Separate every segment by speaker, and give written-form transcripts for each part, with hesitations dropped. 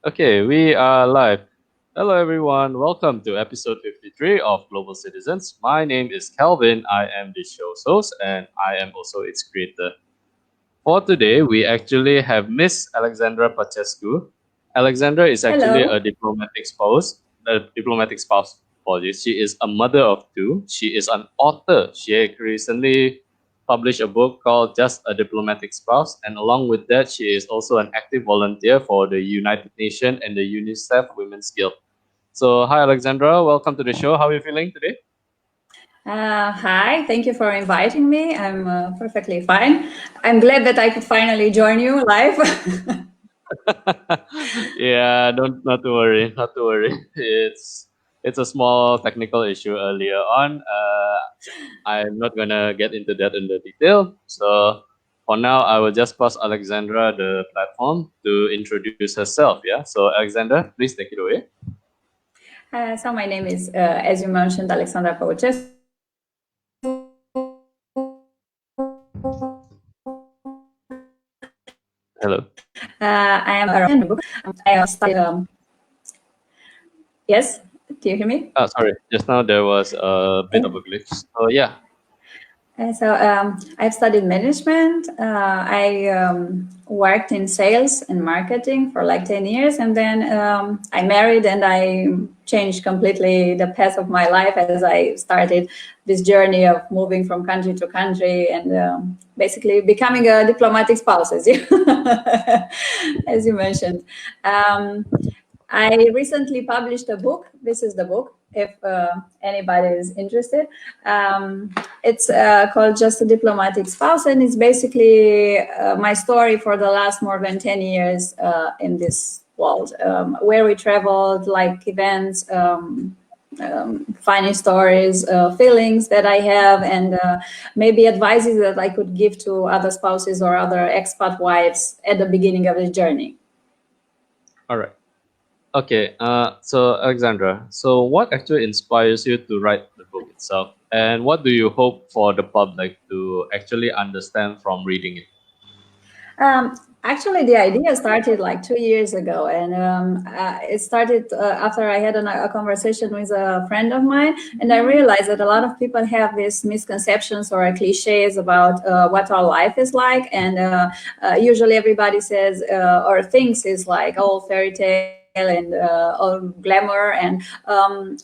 Speaker 1: Okay, we are live. Hello, everyone. Welcome to episode 53 of Global Citizens. My name is Calvin. I am the show's host and I am also its creator. For today, we actually have Ms Alexandra Paucescu. Alexandra is actually
Speaker 2: Hello.
Speaker 1: a diplomatic spouse. Apologies. She is a mother of two. She is an author. She recently published a book called Just a Diplomatic Spouse, and along with that, she is also an active volunteer for the United Nations and the UNICEF Women's Guild. So, hi Alexandra, welcome to the show. How are you feeling today?
Speaker 2: Hi, thank you for inviting me. I'm perfectly fine. I'm glad that I could finally join you live.
Speaker 1: Yeah, don't not to worry, not to worry. It's a small technical issue earlier on. I'm not gonna get into that in the detail. So for now, I will just pass Alexandra the platform to introduce herself. Yeah. So Alexandra, please take it away.
Speaker 2: So my name is, as you mentioned, Alexandra Paucescu.
Speaker 1: Hello.
Speaker 2: I am a Romanian. I studied. Yes, do you hear me?
Speaker 1: Oh, sorry. Just now there was a bit of a glitch. So yeah.
Speaker 2: I've studied management. I worked in sales and marketing for like 10 years. And then I married and I changed completely the path of my life as I started this journey of moving from country to country and basically becoming a diplomatic spouse, as you mentioned. Um, I recently published a book. This is the book, if anybody is interested. It's called Just a Diplomatic Spouse, and it's basically my story for the last more than 10 years in this world, where we traveled, like events, funny stories, feelings that I have, and maybe advices that I could give to other spouses or other expat wives at the beginning of the journey.
Speaker 1: All right. Okay. So Alexandra, so what actually inspires you to write the book itself, and what do you hope for the public to actually understand from reading it?
Speaker 2: Actually, the idea started like 2 years ago, and it started after I had a conversation with a friend of mine, and I realized that a lot of people have these misconceptions or cliches about what our life is like, and usually everybody says or thinks is like all fairy tale and all glamour, and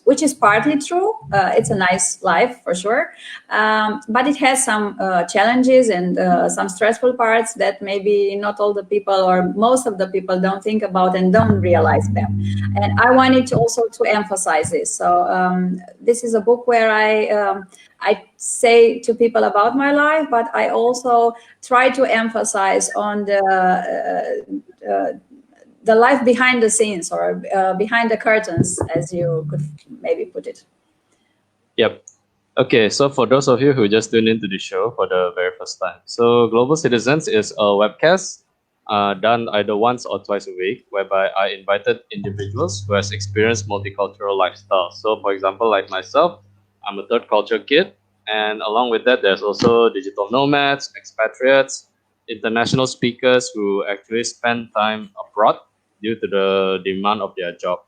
Speaker 2: which is partly true. It's a nice life for sure, but it has some challenges and some stressful parts that maybe not all the people or most of the people don't think about and don't realize them. And I wanted to also to emphasize this. So this is a book where I say to people about my life, but I also try to emphasize on the life behind the scenes or behind the curtains, as you could maybe put it.
Speaker 1: Yep. Okay, so for those of you who just tuned into the show for the very first time, so Global Citizens is a webcast done either once or twice a week, whereby I invited individuals who has experienced multicultural lifestyle. So, for example, like myself, I'm a third culture kid, and along with that, there's also digital nomads, expatriates, international speakers who actually spend time abroad due to the demand of their job.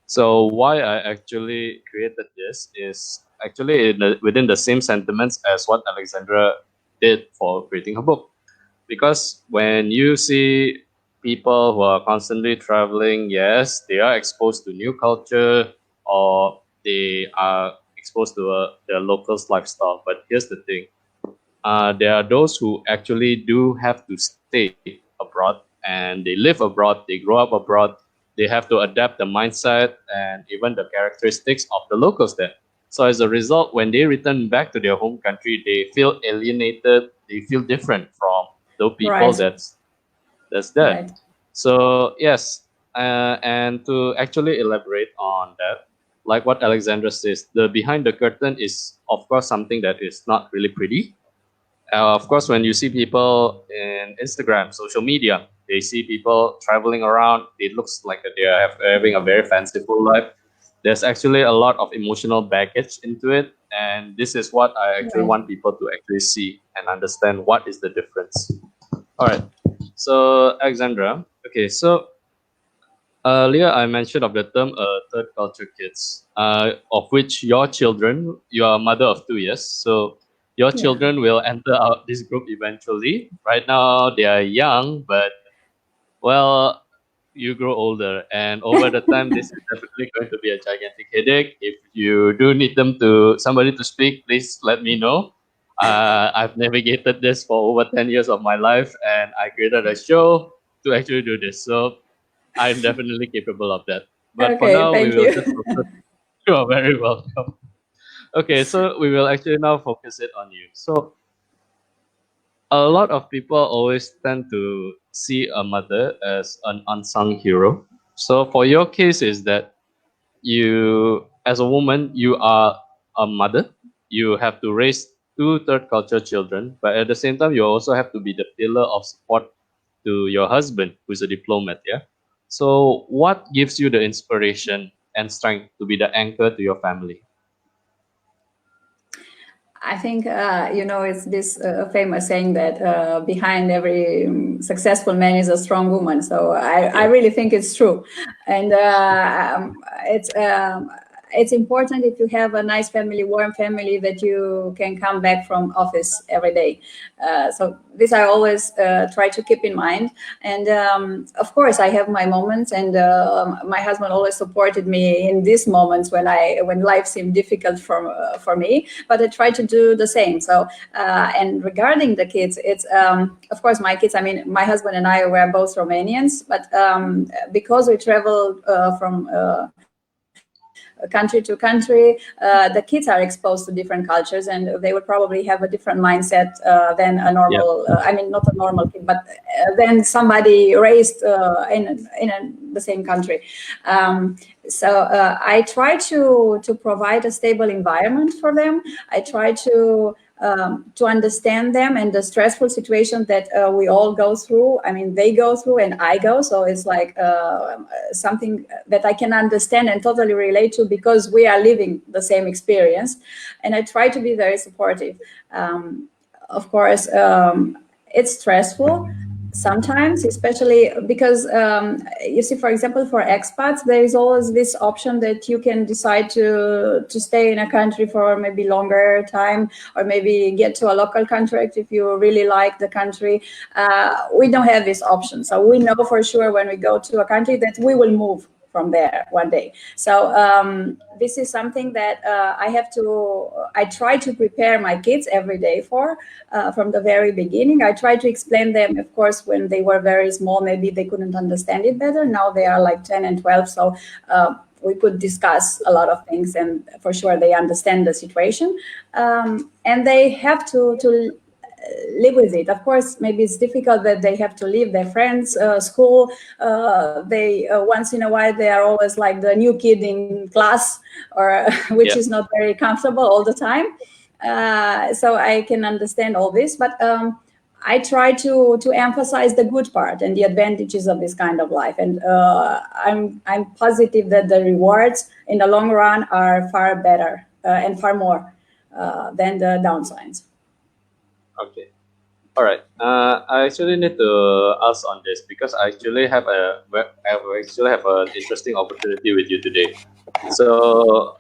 Speaker 1: So why I actually created this is actually within the same sentiments as what Alexandra did for creating her book. Because when you see people who are constantly traveling, yes, they are exposed to new culture or they are exposed to their locals' lifestyle. But here's the thing: there are those who actually do have to stay abroad and they live abroad, they grow up abroad, they have to adapt the mindset and even the characteristics of the locals there. So as a result, when they return back to their home country, they feel alienated, they feel different from the people
Speaker 2: Right,
Speaker 1: that's there.
Speaker 2: right.
Speaker 1: So yes, and to actually elaborate on that, like what Alexandra says, the behind the curtain is of course something that is not really pretty. Of course, when you see people in Instagram, social media, they see people traveling around. It looks like they are having a very fanciful life. There's actually a lot of emotional baggage into it, and this is what I actually
Speaker 2: Right.
Speaker 1: want people to actually see and understand what is the difference. All right. So, Alexandra, okay, so Earlier, I mentioned of the term third culture kids, of which your children, you are a mother of 2 years, so your
Speaker 2: Yeah.
Speaker 1: children will enter out this group eventually. Right now, they are young, but well, you grow older, and over the time, this is definitely going to be a gigantic headache. If you do need them to somebody to speak, please let me know. I've navigated this for over 10 years of my life, and I created a show to actually do this. So I'm definitely capable of that. But for
Speaker 2: Okay,
Speaker 1: now, we
Speaker 2: thank
Speaker 1: will
Speaker 2: you.
Speaker 1: just focus. You are very welcome. Okay, so we will actually now focus it on you. So a lot of people always tend to see a mother as an unsung hero. So for your case is that you, as a woman, you are a mother. You have to raise two third culture children, but at the same time, you also have to be the pillar of support to your husband, who's a diplomat. Yeah. So what gives you the inspiration and strength to be the anchor to your family?
Speaker 2: I think it's this famous saying that behind every successful man is a strong woman. So I
Speaker 1: Yeah.
Speaker 2: really think it's true, and it's important if you have a nice family, warm family, that you can come back from office every day. So this I always try to keep in mind. And of course, I have my moments, and my husband always supported me in these moments when life seemed difficult for me. But I try to do the same. So and regarding the kids, it's of course my kids. I mean, my husband and I were both Romanians, but because we traveled from country to country, the kids are exposed to different cultures, and they would probably have a different mindset than a
Speaker 1: Yeah.
Speaker 2: normal. I mean, not a normal kid, but than somebody raised in the same country. So I try to provide a stable environment for them. I try to understand them and the stressful situation that we all go through. I mean, they go through and I go. So it's like something that I can understand and totally relate to because we are living the same experience. And I try to be very supportive. Of course, it's stressful sometimes, especially because you see, for example, for expats, there is always this option that you can decide to stay in a country for maybe longer time, or maybe get to a local contract if you really like the country. We don't have this option, so we know for sure when we go to a country that we will move from there one day. So this is something that I try to prepare my kids every day for from the very beginning. I try to explain them, of course, when they were very small, maybe they couldn't understand it better. Now they are like 10 and 12. So we could discuss a lot of things, and for sure they understand the situation. And they have to live with it. Of course, maybe it's difficult that they have to leave their friends, school. They once in a while they are always like the new kid in class, or which
Speaker 1: Yeah.
Speaker 2: is not very comfortable all the time. So I can understand all this, but I try to emphasize the good part and the advantages of this kind of life, and I'm positive that the rewards in the long run are far better and far more than the downsides.
Speaker 1: Okay. All right. I actually need to ask on this because I actually have an interesting opportunity with you today. So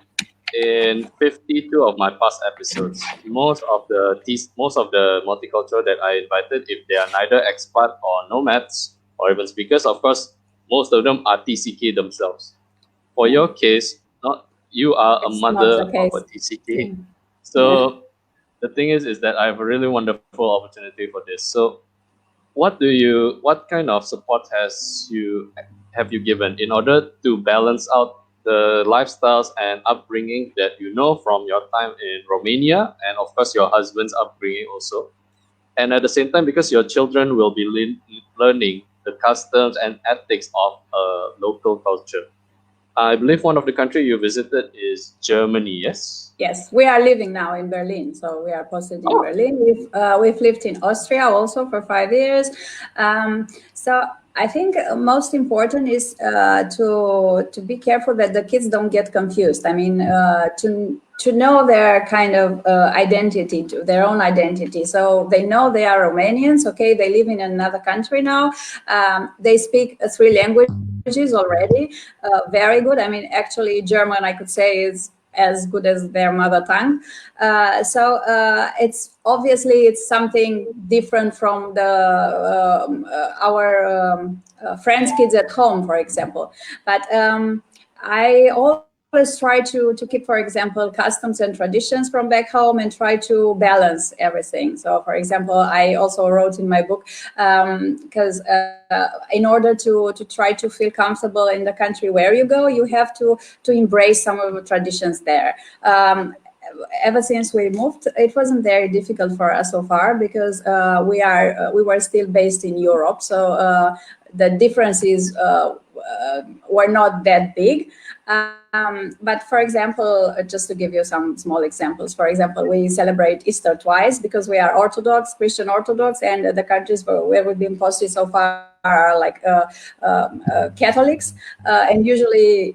Speaker 1: in 52 of my past episodes, most of the multicultural that I invited, if they are neither expat or nomads or even speakers, of course, most of them are TCK themselves. For
Speaker 2: Yeah,
Speaker 1: your case, not you are a
Speaker 2: it's not the
Speaker 1: mother of a
Speaker 2: case. Yeah.
Speaker 1: TCK.
Speaker 2: Yeah.
Speaker 1: So the thing is that I have a really wonderful opportunity for this. So what kind of support have you given in order to balance out the lifestyles and upbringing that you know from your time in Romania, and of course your husband's upbringing also, and at the same time because your children will be learning the customs and ethics of a local culture. I believe one of the country you visited is Germany. Yes.
Speaker 2: Yes, we are living now in Berlin, so we are posted in
Speaker 1: Oh,
Speaker 2: Berlin. We've lived in Austria also for 5 years. So I think most important is to be careful that the kids don't get confused. I mean, to know their kind of identity, their own identity. So they know they are Romanians. Okay, they live in another country now. They speak three languages languages already very good. I mean, actually, German, I could say, is as good as their mother tongue. So it's obviously it's something different from the our friends' kids at home, for example. But I always try to keep, for example, customs and traditions from back home and try to balance everything. So, for example, I also wrote in my book because in order to try to feel comfortable in the country where you go, you have to embrace some of the traditions there. Ever since we moved, it wasn't very difficult for us so far because we were still based in Europe, so the differences were not that big. But for example, just to give you some small examples, for example, we celebrate Easter twice because we are Orthodox, Christian Orthodox, and the countries where we've been posted so far are like Catholics, and usually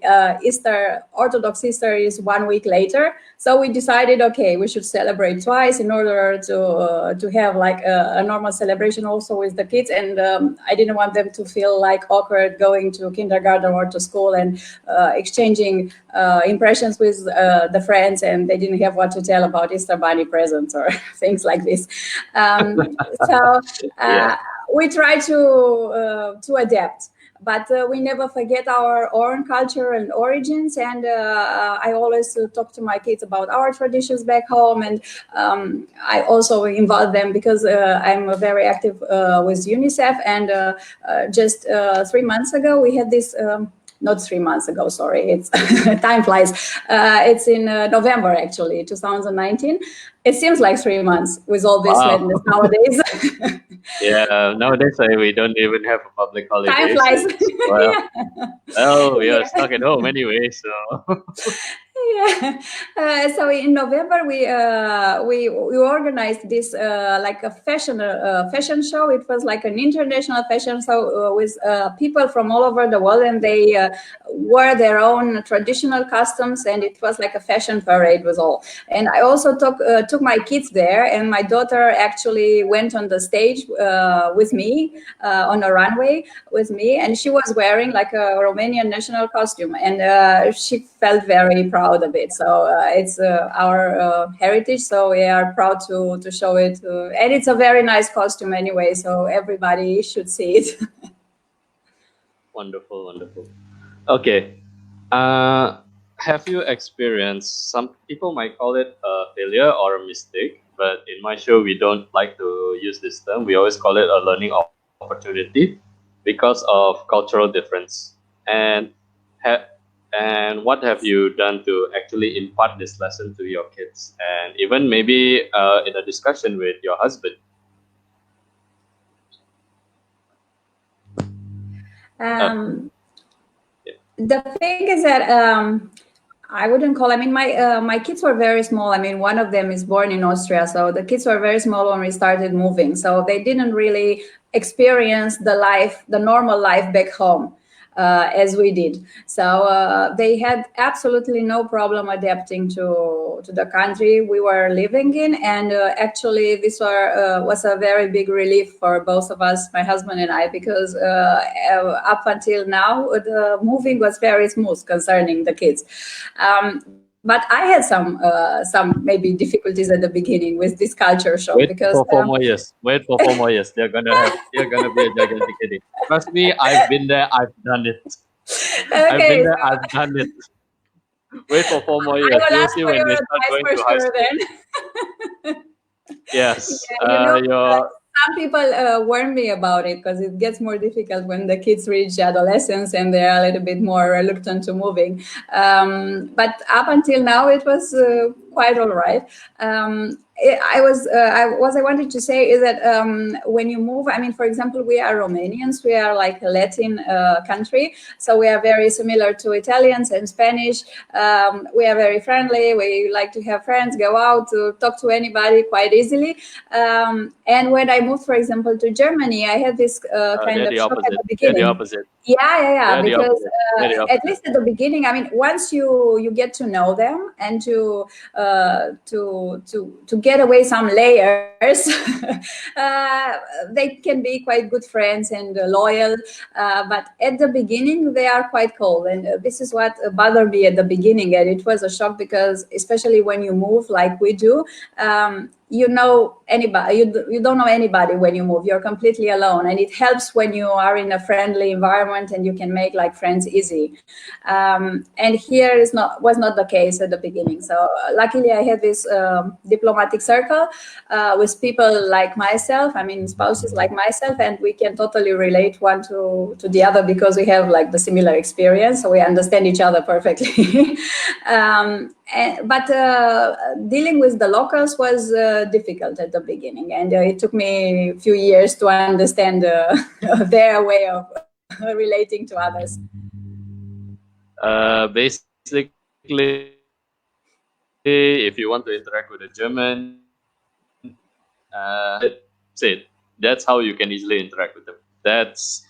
Speaker 2: Orthodox Easter is 1 week later. So we decided, okay, we should celebrate twice in order to have like a normal celebration also with the kids. And I didn't want them to feel like awkward going to kindergarten or to school and exchanging impressions with the friends, and they didn't have what to tell about Easter bunny presents or things like this. So. We try to adapt, but we never forget our own culture and origins. And I always talk to my kids about our traditions back home, and I also involve them because I'm very active with UNICEF. And just 3 months ago, we had this. Not 3 months ago, sorry, it's time flies. It's in November, actually, 2019. It seems like 3 months with all this madness nowadays.
Speaker 1: Yeah, nowadays we don't even have a public holiday.
Speaker 2: Time flies.
Speaker 1: Well, oh, we are stuck at home anyway, so.
Speaker 2: Yeah. So in November we organized this like a fashion show. It was like an international fashion show with people from all over the world, and they wore their own traditional costumes, and it was like a fashion parade with all. And I also took my kids there, and my daughter actually went on the stage with me on a runway with me, and she was wearing like a Romanian national costume, and she felt very proud of it. So it's our heritage, so we are proud to show it, and it's a very nice costume anyway, so everybody should see it.
Speaker 1: Wonderful, wonderful. Okay, have you experienced, some people might call it a failure or a mistake, but in my show we don't like to use this term. We always call it a learning opportunity because of cultural difference. And what have you done to actually impart this lesson to your kids, and even maybe in a discussion with your husband?
Speaker 2: The thing is that I wouldn't call. I mean, my kids were very small. I mean, one of them is born in Austria, so the kids were very small when we started moving. So they didn't really experience the normal life back home as we did. So they had absolutely no problem adapting to the country we were living in. And actually, this was a very big relief for both of us, my husband and I, because up until now, the moving was very smooth concerning the kids. But I had some maybe difficulties at the beginning with this culture show.
Speaker 1: Wait
Speaker 2: because
Speaker 1: for 4 more years. Wait for 4 more years. They're gonna be a gigantic headache. Trust me, I've been there. I've done it. I've been there. I've done it. Wait for 4 more years. You'll see when they start going to high school. Yes.
Speaker 2: Yeah, some people warn me about it because it gets more difficult when the kids reach adolescence and they're a little bit more reluctant to moving. But up until now, it was quite all right. What I wanted to say is that when you move, I mean, for example, we are Romanians, we are like a Latin country, so we are very similar to Italians and Spanish. We are very friendly, we like to have friends, go out, to talk to anybody quite easily. And when I moved, for example, to Germany, I had this kind of shock at the beginning.
Speaker 1: They're the opposite.
Speaker 2: Yeah,
Speaker 1: Very
Speaker 2: because
Speaker 1: often. Very
Speaker 2: at
Speaker 1: often.
Speaker 2: least at the beginning, I mean, once you get to know them and to get away some layers, they can be quite good friends and loyal. But at the beginning, they are quite cold, and this is what bothered me at the beginning, and it was a shock because, especially when you move like we do. You know anybody, you don't know anybody when you move. You're completely alone, and it helps when you are in a friendly environment and you can make like friends easy. And here was not the case at the beginning. So luckily I had this diplomatic circle with people like myself, I mean spouses like myself, and we can totally relate one to the other because we have like the similar experience, so we understand each other perfectly. But dealing with the locals was difficult at the beginning, and it took me a few years to understand their way of relating to others.
Speaker 1: Basically, if you want to interact with a German, that's it. That's how you can easily interact with them. That's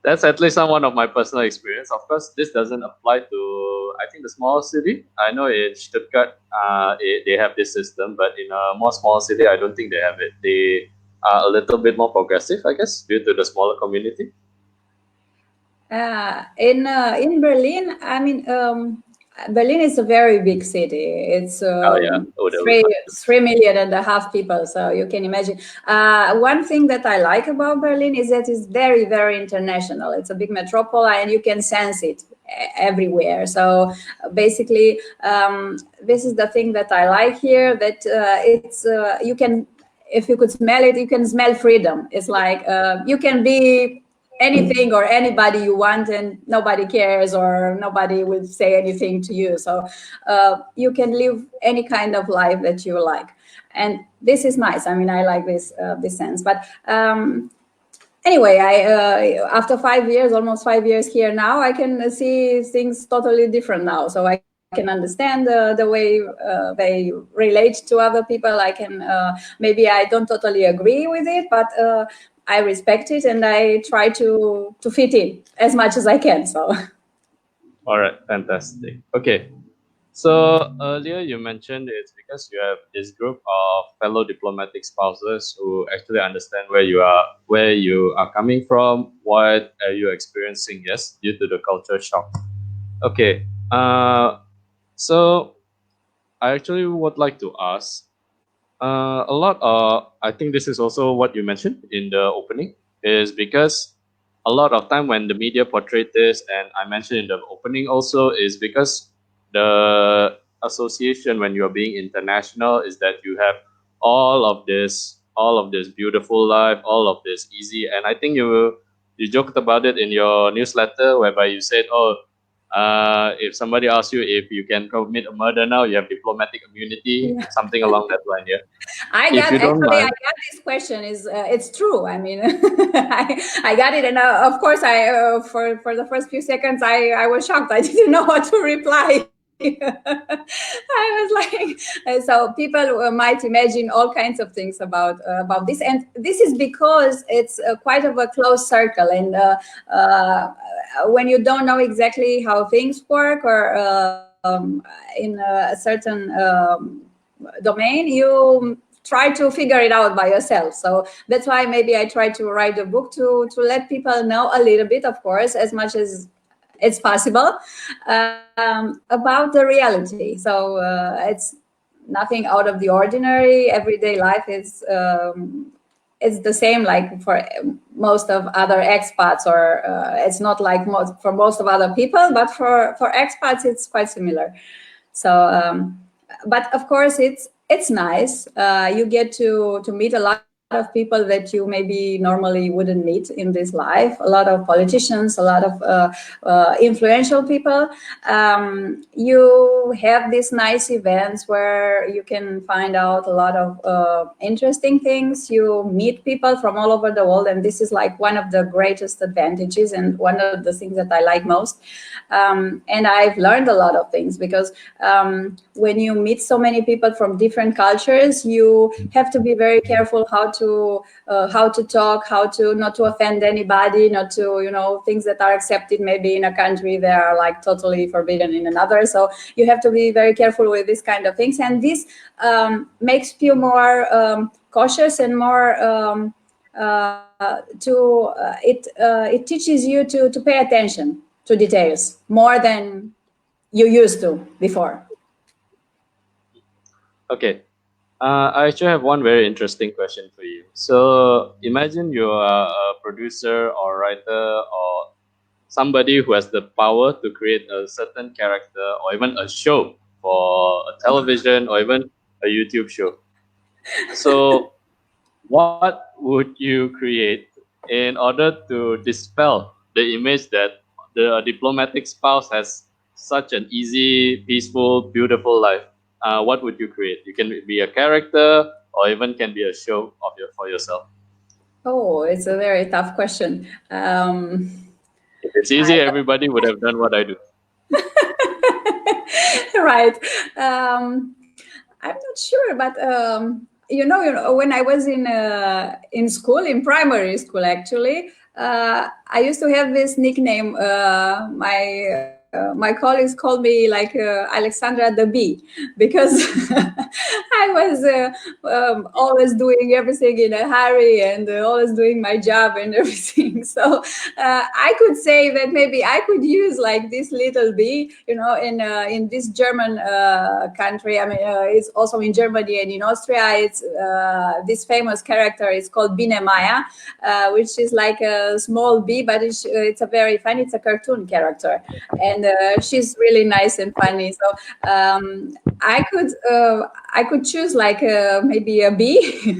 Speaker 1: at least one of my personal experience. Of course, this doesn't apply to, I think, the small city. I know in Stuttgart, they have this system, but in a more small city, I don't think they have it. They are a little bit more progressive, I guess, due to the smaller community.
Speaker 2: In Berlin, I mean, Berlin is a very big city. It's
Speaker 1: Oh yeah, oh, that was
Speaker 2: 3.5 million people, so you can imagine. One thing that I like about Berlin is that it's very, very international. It's a big metropole, and you can sense it everywhere. So basically, this is the thing that I like here. That it's you can, if you could smell it, you can smell freedom. It's like you can be anything or anybody you want, and nobody cares or nobody will say anything to you. So you can live any kind of life that you like, and this is nice. I mean, I like this sense. But anyway, I after 5 years, almost 5 years here now, I can see things totally different now. So I can understand the way they relate to other people. I can maybe I don't totally agree with it, but I respect it, and I try to fit in as much as I can. So
Speaker 1: all right, fantastic. Okay, so earlier you mentioned it's because you have this group of fellow diplomatic spouses who actually understand where you are coming from, what are you experiencing, yes, due to the culture shock. Okay, so I actually would like to ask a lot. I think this is also what you mentioned in the opening, is because a lot of time when the media portrayed this, and I mentioned in the opening also, is because the association when you're being international is that you have all of this beautiful life, all of this easy. And I think you joked about it in your newsletter, whereby you said, "Oh, if somebody asks you if you can commit a murder now, you have diplomatic immunity,"
Speaker 2: yeah.
Speaker 1: something along that line. Yeah.
Speaker 2: I
Speaker 1: If you don't
Speaker 2: I
Speaker 1: mind,
Speaker 2: got this question. Is it's true? I mean, I got it, and of course, I for the first few seconds, I was shocked. I didn't know what to reply. I was like, so people might imagine all kinds of things about this, and this is because it's quite of a close circle, and when you don't know exactly how things work or in a certain domain, you try to figure it out by yourself. So that's why maybe I try to write a book to let people know a little bit, of course, as much as it's possible, about the reality. So it's nothing out of the ordinary. Everyday life is it's the same like for most of other expats, or it's not like for most of other people, but for expats it's quite similar. So but of course it's nice. You get to meet a lot of people that you maybe normally wouldn't meet in this life. A lot of politicians, a lot of influential people. You have these nice events where you can find out a lot of interesting things. You meet people from all over the world, and this is like one of the greatest advantages and one of the things that I like most. And I've learned a lot of things because when you meet so many people from different cultures, you have to be very careful how to talk, how to not to offend anybody, not to, you know, things that are accepted maybe in a country they are like totally forbidden in another. So you have to be very careful with this kind of things, and this makes you more cautious and more it teaches you to pay attention to details more than you used to before.
Speaker 1: Okay. I actually have one very interesting question for you. So imagine you are a producer or writer or somebody who has the power to create a certain character or even a show for a television or even a YouTube show. So what would you create in order to dispel the image that the diplomatic spouse has such an easy, peaceful, beautiful life? What would you create? You can be a character or even can be a show of for yourself.
Speaker 2: Oh, it's a very tough question.
Speaker 1: If it's easy, everybody would have done what I do.
Speaker 2: Right. I'm not sure, but you know, when I was in school, in primary school, actually, I used to have this nickname. My colleagues called me like Alexandra the Bee, because I was always doing everything in a hurry and always doing my job and everything. So I could say that maybe I could use like this little bee, you know, in this German country. I mean, it's also in Germany and in Austria. It's this famous character is called Biene Maya, which is like a small bee, but it's a very funny. It's a cartoon character, and she's really nice and funny. So I could choose like maybe a bee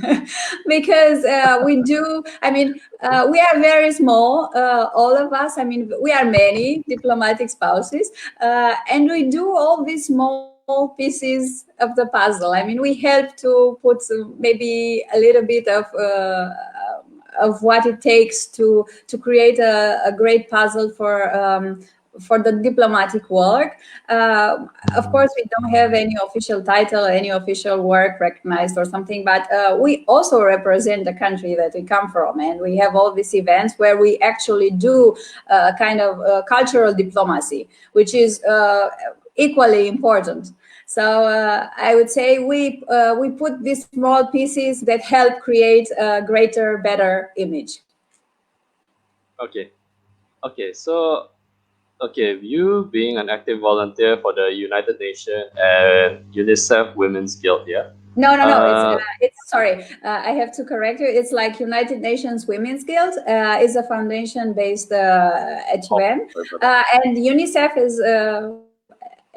Speaker 2: because we do. I mean, we are very small, all of us. I mean, we are many diplomatic spouses, and we do all these small pieces of the puzzle. I mean, we help to put maybe a little bit of what it takes to create a great puzzle for the diplomatic work. Of course, we don't have any official title, any official work recognized or something, but we also represent the country that we come from, and we have all these events where we actually do kind of cultural diplomacy, which is equally important. So I would say we put these small pieces that help create a greater, better image.
Speaker 1: Okay. So you being an active volunteer for the United Nations and UNICEF Women's Guild, yeah?
Speaker 2: No. It's sorry. I have to correct you. It's like United Nations Women's Guild. Is a foundation based at UN, and UNICEF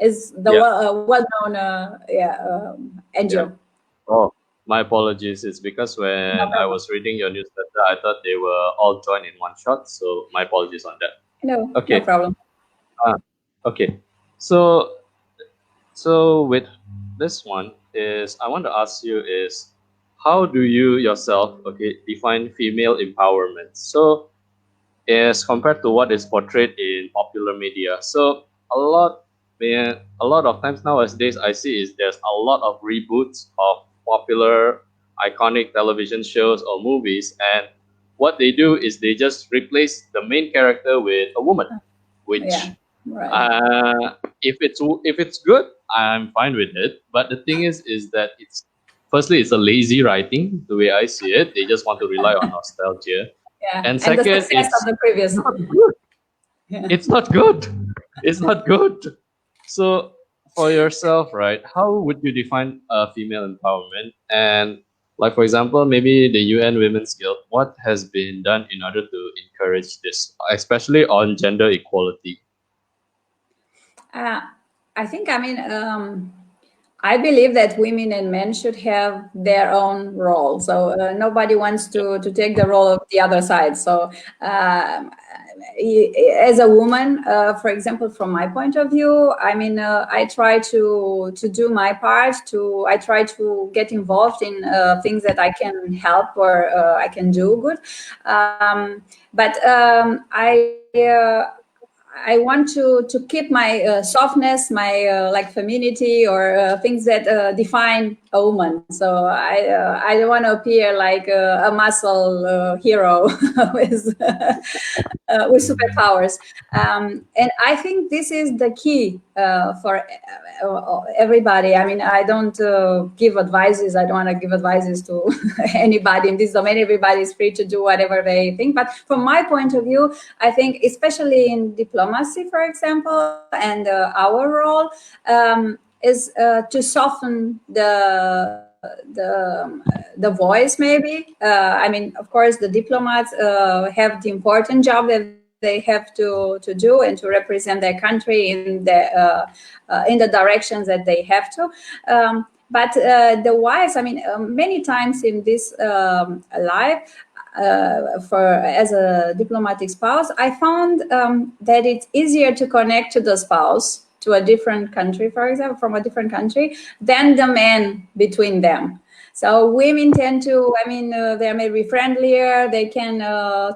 Speaker 2: is the well-known NGO.
Speaker 1: Yeah. Oh, my apologies. It's because when I was reading your newsletter, I thought they were all joined in one shot. So my apologies on that.
Speaker 2: No
Speaker 1: Okay.
Speaker 2: problem.
Speaker 1: Okay. So with this one is I want to ask you is how do you yourself define female empowerment? So as compared to what is portrayed in popular media. So a lot of times nowadays I see is there's a lot of reboots of popular iconic television shows or movies, and what they do is they just replace the main character with a woman, which if it's good, I'm fine with it. But the thing is that it's a lazy writing. The way I see it, they just want to rely on nostalgia.
Speaker 2: Yeah.
Speaker 1: And second,
Speaker 2: the success of the previous.
Speaker 1: Not good. Yeah. It's not good. It's not good. So for yourself, right? How would you define female empowerment? And like for example, maybe the UN Women's Guild. What has been done in order to encourage this, especially on gender equality?
Speaker 2: I think, I mean, I believe that women and men should have their own role. So nobody wants to take the role of the other side. So as a woman, for example, from my point of view, I mean, I try to do my part. I try to get involved in things that I can help or I can do good. But I want to keep my softness, my like femininity, or things that define a woman. So I don't want to appear like a muscle hero with with superpowers. And I think this is the key for everybody. I mean, I don't give advices. I don't want to give advices to anybody in this domain. Everybody is free to do whatever they think. But from my point of view, I think, especially in diplomacy, for example, and our role is to soften the voice, maybe. I mean, of course, the diplomats have the important job that they have to do and to represent their country in the directions that they have to. But the wives, I mean, many times in this life, for as a diplomatic spouse, I found that it's easier to connect to the spouse to a different country, for example, from a different country, than the men between them. So women tend to, I mean, they're maybe friendlier. They can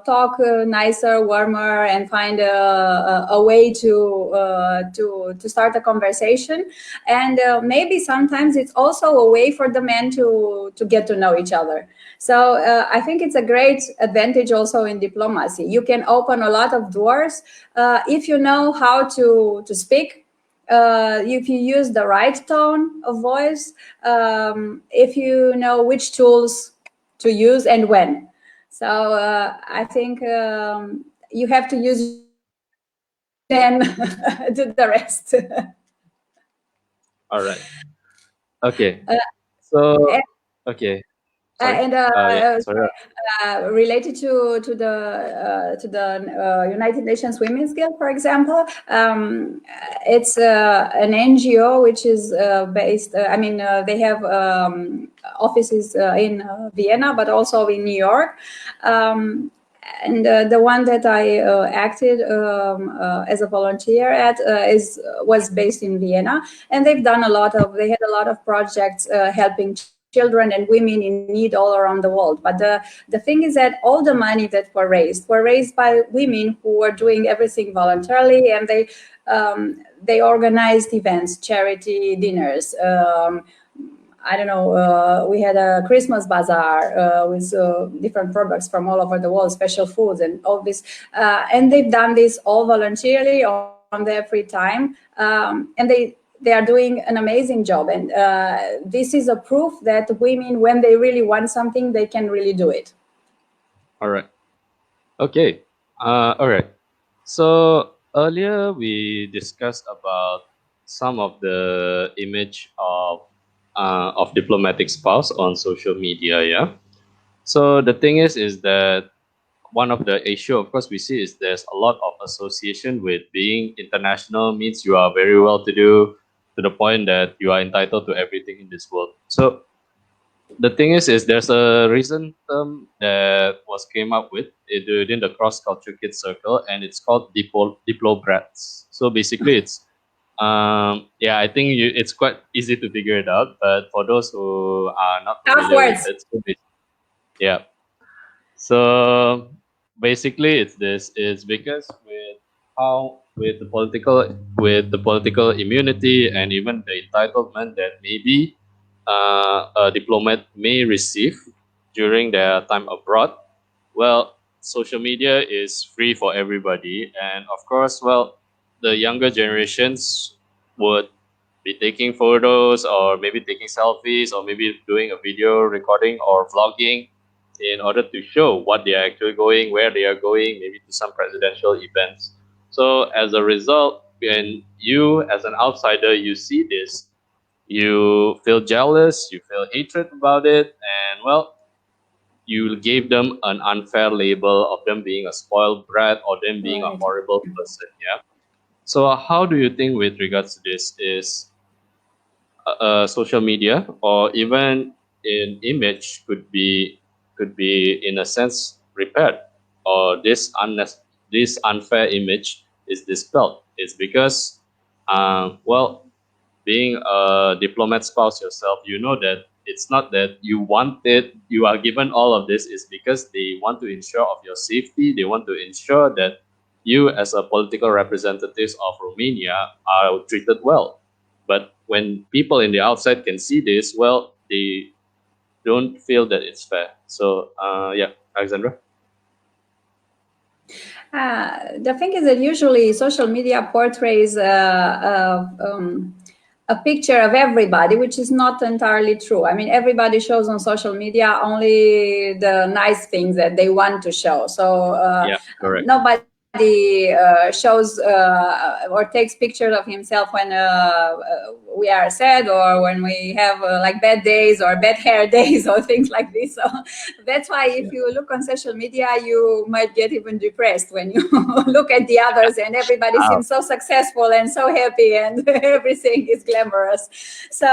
Speaker 2: talk nicer, warmer, and find a way to start a conversation. And maybe sometimes it's also a way for the men to get to know each other. So I think it's a great advantage also in diplomacy. You can open a lot of doors if you know how to speak. If you use the right tone of voice, if you know which tools to use and when. So I think you have to use your brain, then do the rest.
Speaker 1: All right. Okay. So okay. Sorry.
Speaker 2: And
Speaker 1: Yeah. Sorry.
Speaker 2: related to the United Nations Women's Guild, for example, it's an NGO which is based. I mean, they have offices in Vienna, but also in New York. And the one that I acted as a volunteer at was based in Vienna, and they had a lot of projects helping children and women in need all around the world. But the thing is that all the money that were raised by women who were doing everything voluntarily, and they organized events, charity dinners. I don't know, we had a Christmas bazaar with different products from all over the world, special foods and all this. And they've done this all voluntarily on their free time. And they are doing an amazing job. And this is a proof that women, when they really want something, they can really do it.
Speaker 1: All right. Okay. All right. So earlier we discussed about some of the image of diplomatic spouse on social media. Yeah. So the thing is that one of the issue, of course, we see is there's a lot of association with being international means you are very well to do to the point that you are entitled to everything in this world. So the thing is there's a recent term that was came up with within the cross-culture kids circle, and it's called diplograts. So basically it's yeah, I think it's quite easy to figure it out, but for those who are not familiar with it, so yeah. So basically it's this is because with how with the political immunity and even the entitlement that maybe a diplomat may receive during their time abroad, well, social media is free for everybody, and of course, well, the younger generations would be taking photos or maybe taking selfies or maybe doing a video recording or vlogging in order to show what they are actually going, where they are going, maybe to some presidential events. So as a result, when you as an outsider you see this, you feel jealous, you feel hatred about it, and well, you gave them an unfair label of them being a spoiled brat or them being a
Speaker 2: Right.
Speaker 1: horrible person. Yeah. So how do you think with regards to this is social media or even in image could be in a sense repaired, or this unfair image is dispelled? It's because well, being a diplomat spouse yourself, you know that it's not that you want it, you are given all of this is because they want to ensure of your safety, they want to ensure that you as a political representatives of Romania are treated well. But when people in the outside can see this, well, they don't feel that it's fair. So yeah, Alexandra.
Speaker 2: The thing is that usually social media portrays a picture of everybody, which is not entirely true. I mean, everybody shows on social media only the nice things that they want to show. So
Speaker 1: Yeah, correct.
Speaker 2: nobody shows or takes pictures of himself when we are sad or when we have like bad days or bad hair days or things like this. So that's why if you look on social media, you might get even depressed when you look at the others and everybody
Speaker 1: Wow.
Speaker 2: seems so successful and so happy and everything is glamorous. So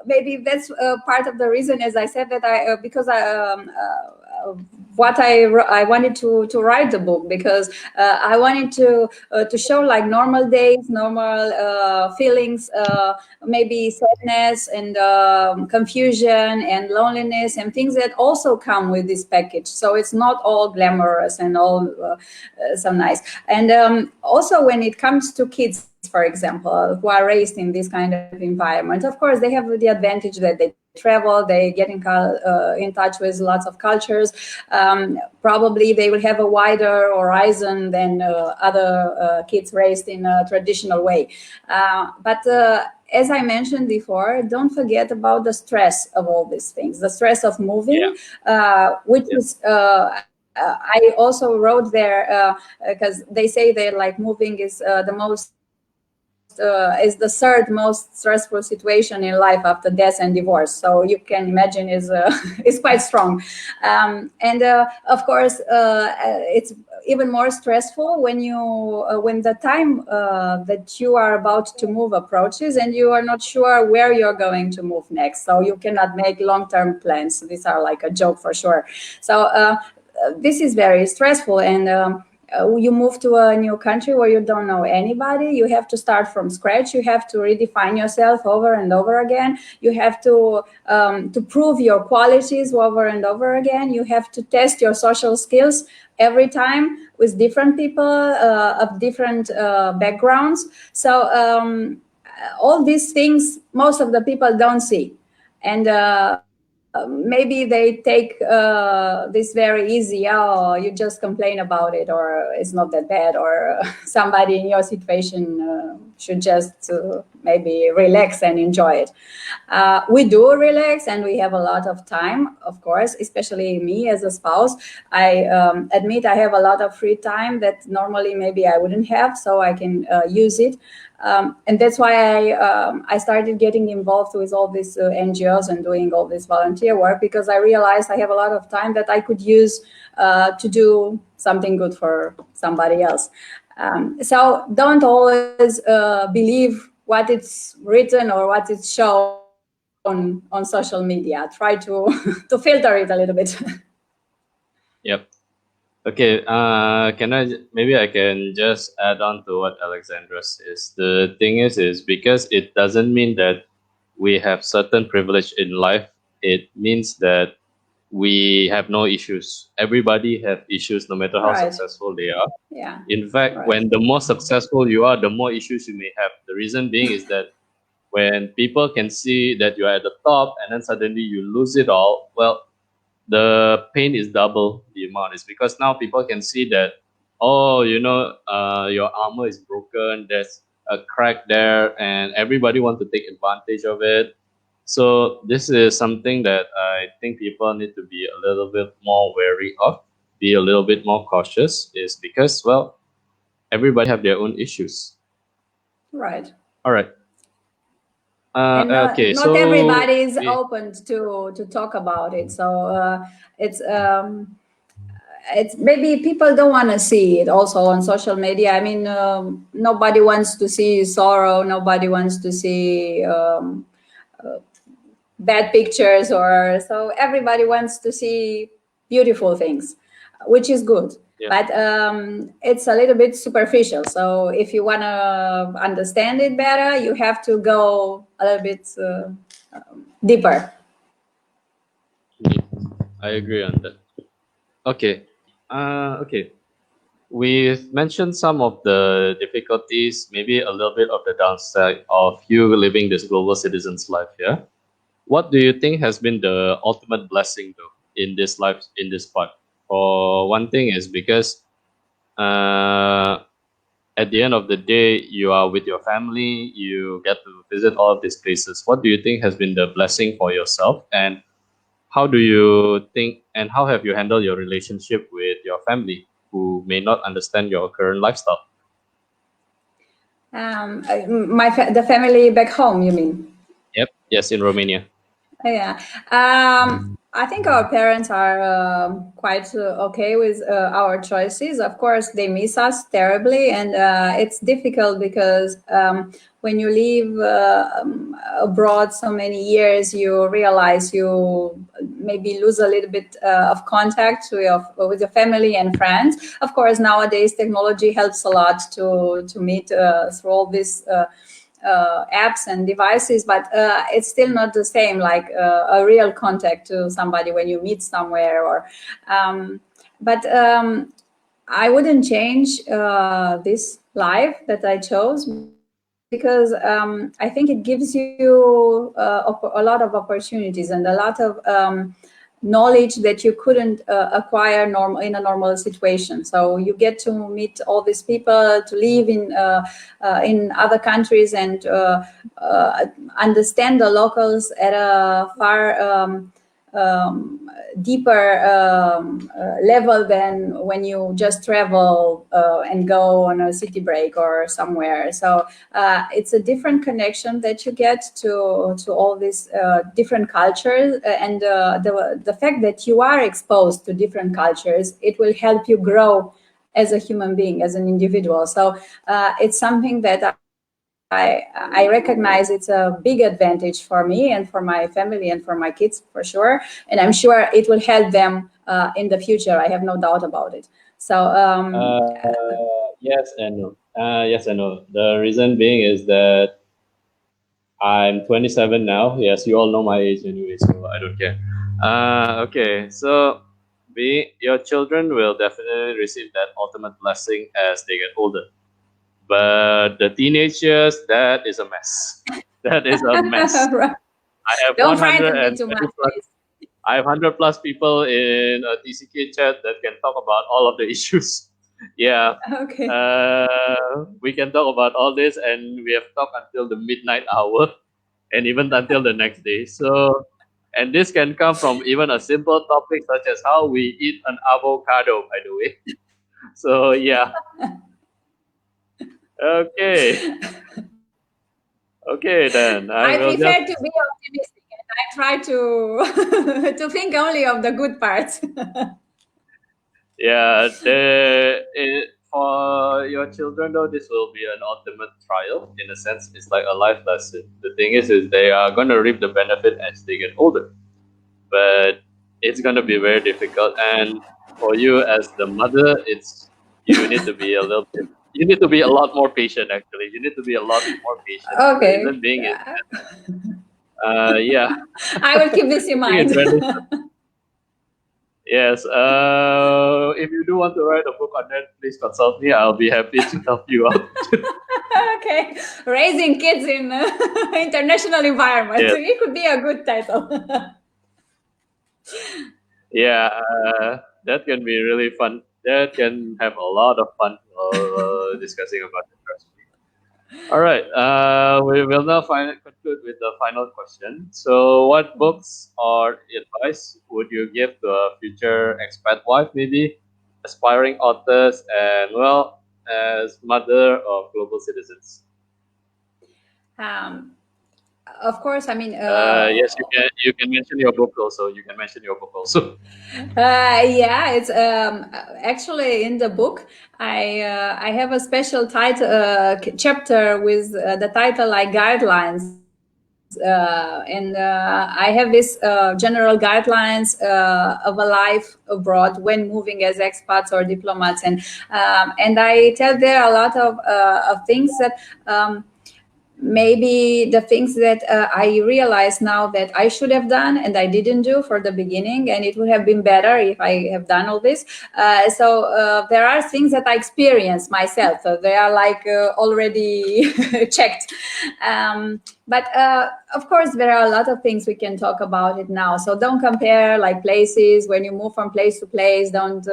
Speaker 2: maybe that's part of the reason, as I said, that because what I wanted to write the book, because I wanted to show like normal days, normal feelings, maybe sadness and confusion and loneliness and things that also come with this package. So it's not all glamorous and all so nice. And also when it comes to kids, for example, who are raised in this kind of environment, of course they have the advantage that they travel, they get in touch with lots of cultures. Probably they will have a wider horizon than other kids raised in a traditional way. But as I mentioned before, don't forget about the stress of all these things, the stress of moving, which is I also wrote there because they say that like moving is is the third most stressful situation in life after death and divorce. So you can imagine is is quite strong, and of course it's even more stressful when you when the time that you are about to move approaches and you are not sure where you're going to move next. So you cannot make long-term plans. These are like a joke for sure. So this is very stressful, and you move to a new country where you don't know anybody. You have to start from scratch. You have to redefine yourself over and over again. You have to prove your qualities over and over again. You have to test your social skills every time with different people of different backgrounds. So all these things most of the people don't see, and maybe they take this very easy. Oh, you just complain about it, or it's not that bad, or somebody in your situation should just maybe relax and enjoy it. We do relax and we have a lot of time, of course, especially me as a spouse. I admit I have a lot of free time that normally maybe I wouldn't have, so I can use it. And that's why I started getting involved with all these NGOs and doing all this volunteer work, because I realized I have a lot of time that I could use to do something good for somebody else. So don't always believe what it's written or what it's shown on social media. Try to to filter it a little bit.
Speaker 1: Yep. Okay. Can maybe I can just add on to what Alexandra says. The thing is because it doesn't mean that we have certain privilege in life. It means that we have no issues. Everybody have issues, no matter how
Speaker 2: Right.
Speaker 1: successful they are.
Speaker 2: Yeah.
Speaker 1: In fact,
Speaker 2: Right.
Speaker 1: when the more successful you are, the more issues you may have. The reason being is that when people can see that you're at the top and then suddenly you lose it all, well, the pain is double the amount. It's because now people can see that, oh, your armor is broken, there's a crack there, and everybody wants to take advantage of it. So this is something that I think people need to be a little bit more wary of, be a little bit more cautious, is because, well, everybody have their own issues.
Speaker 2: Right.
Speaker 1: All right.
Speaker 2: And
Speaker 1: Okay,
Speaker 2: not
Speaker 1: so
Speaker 2: everybody is open to talk about it. So it's it's maybe people don't want to see it also on social media. I mean, nobody wants to see sorrow. Nobody wants to see bad pictures, or so everybody wants to see beautiful things, which is good.
Speaker 1: yeah,
Speaker 2: But it's a little bit superficial. So if you want to understand it better, you have to go a little bit deeper.
Speaker 1: I agree on that. Okay. Okay. we've mentioned some of the difficulties, maybe a little bit of the downside of you living this global citizen's life here. What do you think has been the ultimate blessing though in this life, in this part? For one thing is because uh, at the end of the day, you are with your family, you get to visit all of these places. What do you think has been the blessing for yourself? And how do you think, and how have you handled your relationship with your family who may not understand your current lifestyle?
Speaker 2: The family back home, you mean?
Speaker 1: Yep. Yes, in Romania.
Speaker 2: Yeah. I think our parents are quite okay with our choices. Of course, they miss us terribly, and it's difficult because when you live abroad so many years, you realize you maybe lose a little bit of contact with your family and friends. Of course, nowadays technology helps a lot to meet through all this. Apps and devices, but it's still not the same like a real contact to somebody when you meet somewhere. Or but I wouldn't change this life that I chose, because I think it gives you a lot of opportunities and a lot of knowledge that you couldn't acquire in a normal situation. So you get to meet all these people, to live in other countries, and understand the locals at a far deeper level than when you just travel and go on a city break or somewhere. So it's a different connection that you get to all these different cultures, and the fact that you are exposed to different cultures, it will help you grow as a human being, as an individual. So it's something that I recognize it's a big advantage for me and for my family and for my kids, for sure. And I'm sure it will help them in the future. I have no doubt about it. So
Speaker 1: Yes and no. Yes and no. The reason being is that I'm 27 now. Yes, you all know my age anyway, so I don't care. Okay, so your children will definitely receive that ultimate blessing as they get older. But the teenage years, that is a mess. That is a mess.
Speaker 2: right.
Speaker 1: I have
Speaker 2: Don't frighten me
Speaker 1: 120
Speaker 2: too much,
Speaker 1: plus.
Speaker 2: please.
Speaker 1: I have 100 plus people in a TCK chat that can talk about all of the issues. Yeah,
Speaker 2: Okay.
Speaker 1: we can talk about all this, and we have talked until the midnight hour, and even until the next day. So, and this can come from even a simple topic such as how we eat an avocado, by the way. So, yeah. Okay. Okay, then I
Speaker 2: I
Speaker 1: will
Speaker 2: prefer
Speaker 1: just,
Speaker 2: to be optimistic, and I try to to think only of the good parts.
Speaker 1: yeah, for your children though, this will be an ultimate trial in a sense. It's like a life lesson. The thing is they are gonna reap the benefit as they get older, but it's gonna be very difficult. And for you as the mother, you need to be a little bit. You need to be a lot more patient. Actually, you need to be a lot more patient. The
Speaker 2: Okay.
Speaker 1: reason being is, yeah,
Speaker 2: I will keep this in
Speaker 1: I think
Speaker 2: mind.
Speaker 1: it's really. Yes. If you do want to write a book on that, please consult me. I'll be happy to help you out.
Speaker 2: Okay. Raising kids in international environment.
Speaker 1: Yes.
Speaker 2: It could be a good title.
Speaker 1: Yeah. That can be really fun. That can have a lot of fun discussing about it. Trust me. All right. We will now conclude with the final question. So, what books or advice would you give to a future expat wife, maybe aspiring authors, and well, as mother of global citizens?
Speaker 2: um, of course, I mean,
Speaker 1: Yes, you can. You can mention your book also. You can mention your book also.
Speaker 2: yeah, it's actually in the book. I have a special title chapter with the title like guidelines, and I have this general guidelines of a life abroad when moving as expats or diplomats, and I tell there a lot of things that. maybe the things that I realize now that I should have done and I didn't do for the beginning, and it would have been better if I have done all this. So there are things that I experience myself. They are like already checked. But of course, there are a lot of things we can talk about it now. So don't compare like places when you move from place to place. Don't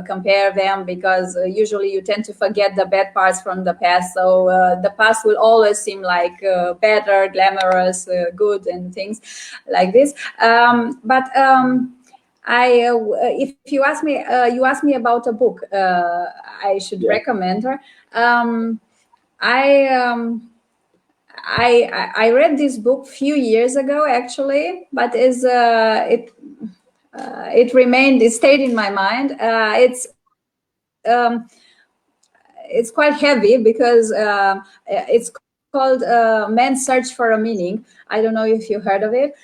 Speaker 2: compare them, because usually you tend to forget the bad parts from the past. So the past will always seem like better, glamorous, good, and things like this. If you ask me about a book, I should recommend her. I. I read this book few years ago actually, but it stayed in my mind. It's quite heavy because it's called Man's Search for a Meaning. I don't know if you heard of it.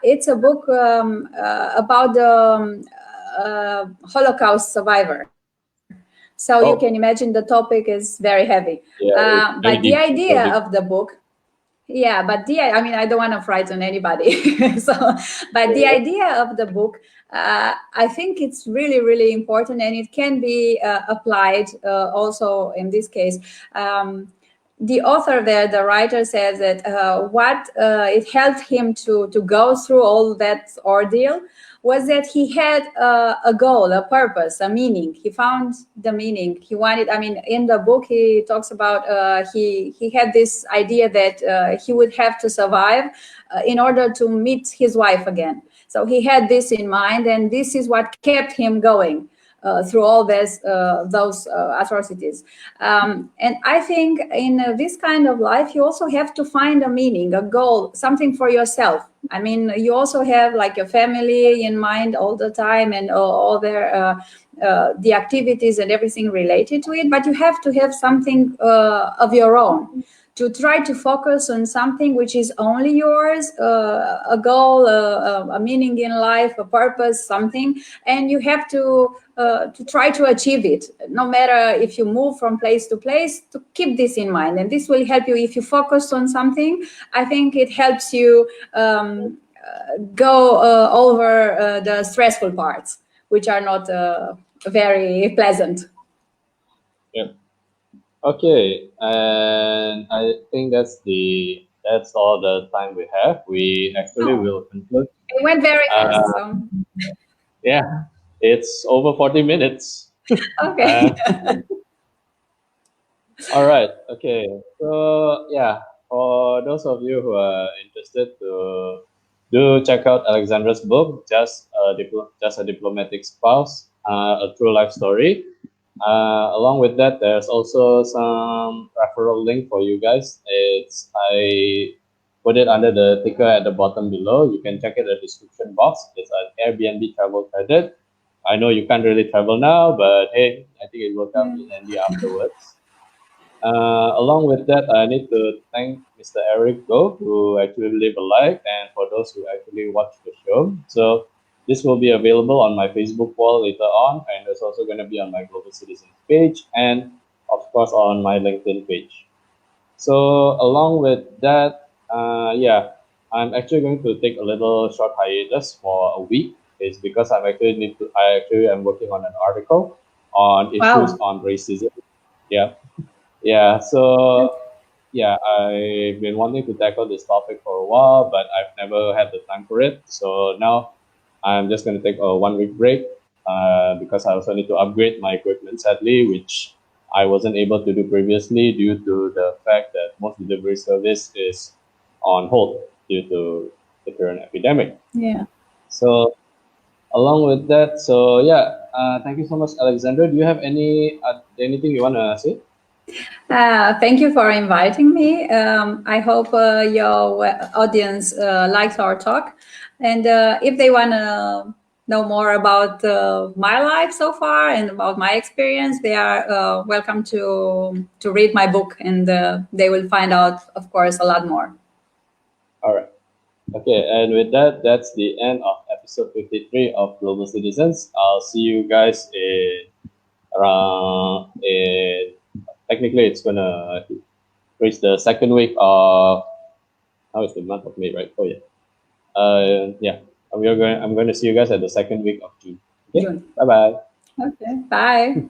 Speaker 2: It's a book about the Holocaust survivor. So you can imagine the topic is very heavy.
Speaker 1: Yeah,
Speaker 2: but the idea of the book, I mean, I don't want to frighten anybody. But the idea of the book, I think it's really, really important, and it can be applied also in this case. The author there, the writer, says that what it helped him to go through all that ordeal was that he had a goal, a purpose, a meaning. He found the meaning he wanted. I mean, in the book, he talks about he had this idea that he would have to survive in order to meet his wife again. So he had this in mind, and this is what kept him going through all those atrocities. And I think in this kind of life, you also have to find a meaning, a goal, something for yourself. I mean, you also have like your family in mind all the time, and all their the activities and everything related to it, but you have to have something of your own, to try to focus on something which is only yours, a goal, a meaning in life, a purpose, something, and you have to try to achieve it, no matter if you move from place to place, to keep this in mind. And this will help you if you focus on something. I think it helps you go over the stressful parts, which are not very pleasant.
Speaker 1: Yeah. Okay, and I think that's all the time we have. We actually will conclude.
Speaker 2: It went very fast. So.
Speaker 1: Yeah, it's over 40 minutes.
Speaker 2: Okay.
Speaker 1: All right. Okay. So yeah, for those of you who are interested to do check out Alexandra's book, just a diplomatic spouse, a true life story. Along with that, there's also some referral link for you guys. I put it under the ticker at the bottom below. You can check it in the description box. It's an Airbnb travel credit. I know you can't really travel now, but hey, I think it will come in handy afterwards. Along with that, I need to thank Mr. Eric Go, who actually leave a like, and for those who actually watch the show. So this will be available on my Facebook wall later on, and it's also going to be on my Global Citizens page, and of course on my LinkedIn page. So along with that, I'm actually going to take a little short hiatus for a week. It's because I actually am working on an article on issues on racism. Yeah. Yeah, so I've been wanting to tackle this topic for a while, but I've never had the time for it. So now I'm just going to take a 1 week break because I also need to upgrade my equipment, sadly, which I wasn't able to do previously due to the fact that most delivery service is on hold due to the current epidemic.
Speaker 2: Yeah.
Speaker 1: So along with that, thank you so much, Alexandra. Do you have anything you want to say?
Speaker 2: Thank you for inviting me. I hope your audience likes our talk. And if they want to know more about my life so far and about my experience, they are welcome to read my book, and they will find out, of course, a lot more.
Speaker 1: All right. Okay, and with that, that's the end of episode 53 of Global Citizens. I'll see you guys technically it's gonna reach the second week of, how is the month of May, right? Oh yeah. Yeah. I'm going to see you guys at the second week of June. Okay.
Speaker 2: June.
Speaker 1: Bye bye.
Speaker 2: Okay. Bye.